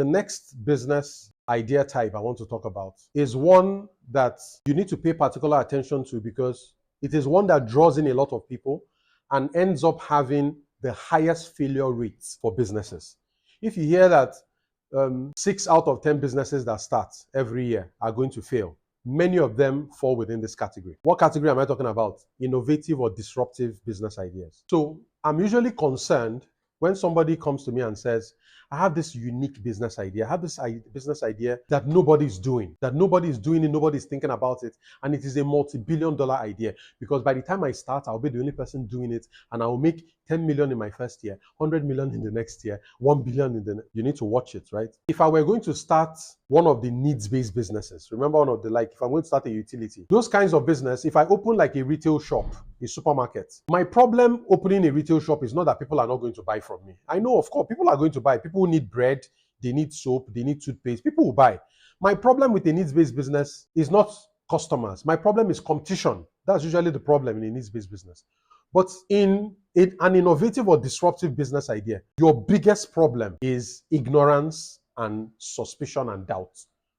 The next business idea type I want to talk about is one that you need to pay particular attention to because it is one that draws in a lot of people and ends up having the highest failure rates for businesses. If you hear that 6 out of 10 businesses that start every year are going to fail, many of them fall within this category. What category am I talking about? Innovative or disruptive business ideas. So I'm usually concerned when somebody comes to me and says, I have this unique business idea. I have this business idea that nobody's doing, it, nobody's thinking about it, and it is a multi-billion-dollar idea because by the time I start, I'll be the only person doing it, and I'll make 10 million in my first year, 100 million in the next year, 1 billion in the... You need to watch it, right? If I were going to start one of the needs-based businesses, remember one of the, like, if I'm going to start a utility, those kinds of business, if I open like a retail shop, a supermarket, my problem opening a retail shop is not that people are not going to buy from me. I know, of course, people are going to buy. People need bread, they need soap, they need toothpaste. People will buy. My problem with a needs-based business is not customers. My problem is competition. That's usually the problem in a needs-based business. But in an innovative or disruptive business idea, your biggest problem is ignorance and suspicion and doubt.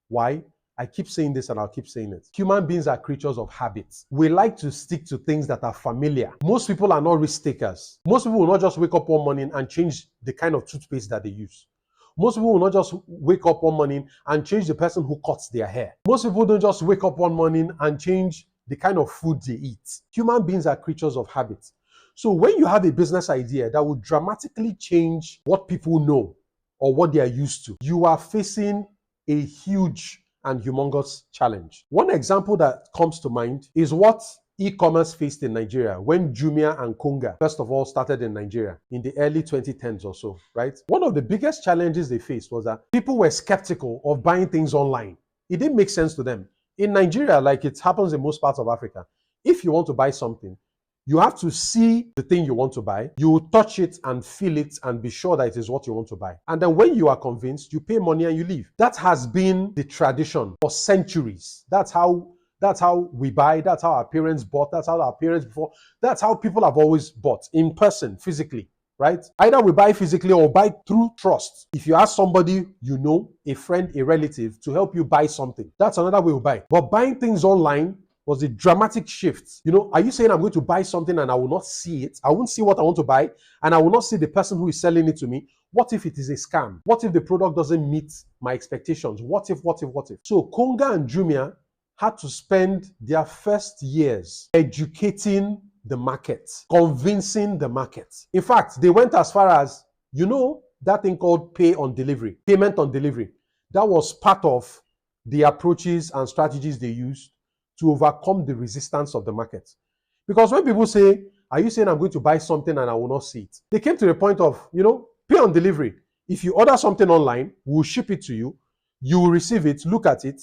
Why? I keep saying this and I'll keep saying it. Human beings are creatures of habits. We like to stick to things that are familiar. Most people are not risk takers. Most people will not just wake up one morning and change the kind of toothpaste that they use. Most people will not just wake up one morning and change the person who cuts their hair. Most people don't just wake up one morning and change the kind of food they eat. Human beings are creatures of habits. So when you have a business idea that will dramatically change what people know or what they are used to, you are facing a huge and humongous challenge. One example that comes to mind is what e-commerce faced in Nigeria when Jumia and Konga first of all started in Nigeria in the early 2010s or so, right? One of the biggest challenges they faced was that people were skeptical of buying things online. It didn't make sense to them. In Nigeria, like it happens in most parts of Africa, if you want to buy something, you have to see the thing you want to buy, you touch it and feel it and be sure that it is what you want to buy. And then when you are convinced, you pay money and you leave. That has been the tradition for centuries. That's how we buy, that's how our parents bought, that's how our parents before, that's how people have always bought, in person, physically, right? Either we buy physically or buy through trust. If you ask somebody you know, a friend, a relative, to help you buy something, that's another way we buy. But buying things online was a dramatic shift. You know, are you saying I'm going to buy something and I will not see it? I won't see what I want to buy and I will not see the person who is selling it to me. What if it is a scam? What if the product doesn't meet my expectations? What if? So Konga and Jumia had to spend their first years educating the market, convincing the market. In fact, they went as far as, you know, that thing called payment on delivery. That was part of the approaches and strategies they used to overcome the resistance of the market. Because when people say, are you saying I'm going to buy something and I will not see it? They came to the point of, you know, pay on delivery. If you order something online, we'll ship it to you. You will receive it, look at it.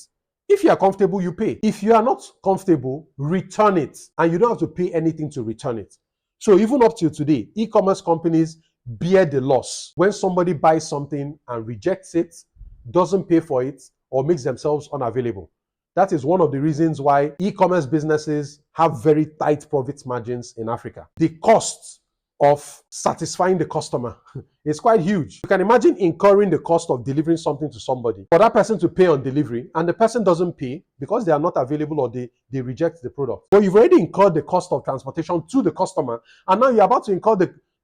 If you are comfortable, you pay. If you are not comfortable, return it. And you don't have to pay anything to return it. So even up till today, e-commerce companies bear the loss when somebody buys something and rejects it, doesn't pay for it, or makes themselves unavailable. That is one of the reasons why e-commerce businesses have very tight profit margins in Africa. The cost of satisfying the customer is quite huge. You can imagine incurring the cost of delivering something to somebody, for that person to pay on delivery, and the person doesn't pay because they are not available or they reject the product. But you've already incurred the cost of transportation to the customer, and now you're about to incur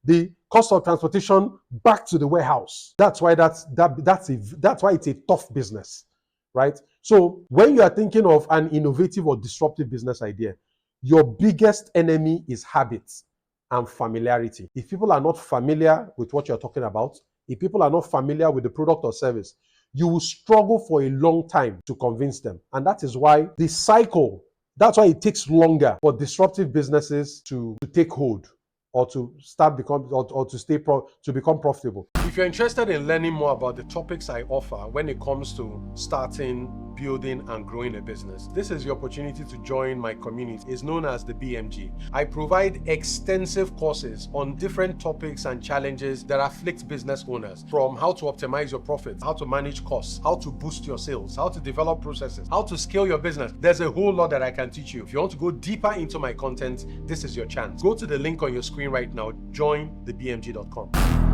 the cost of transportation back to the warehouse. That's why that's why it's a tough business, right? So when you are thinking of an innovative or disruptive business idea, your biggest enemy is habits and familiarity. If people are not familiar with what you're talking about, if people are not familiar with the product or service, you will struggle for a long time to convince them. And that is why that's why it takes longer for disruptive businesses to take hold or to become profitable. If you're interested in learning more about the topics I offer when it comes to starting, building, and growing a business, this is your opportunity to join my community. It's known as the BMG. I provide extensive courses on different topics and challenges that afflict business owners, from how to optimize your profits, how to manage costs, how to boost your sales, how to develop processes, how to scale your business. There's a whole lot that I can teach you. If you want to go deeper into my content, this is your chance. Go to the link on your screen right now, jointhebmg.com.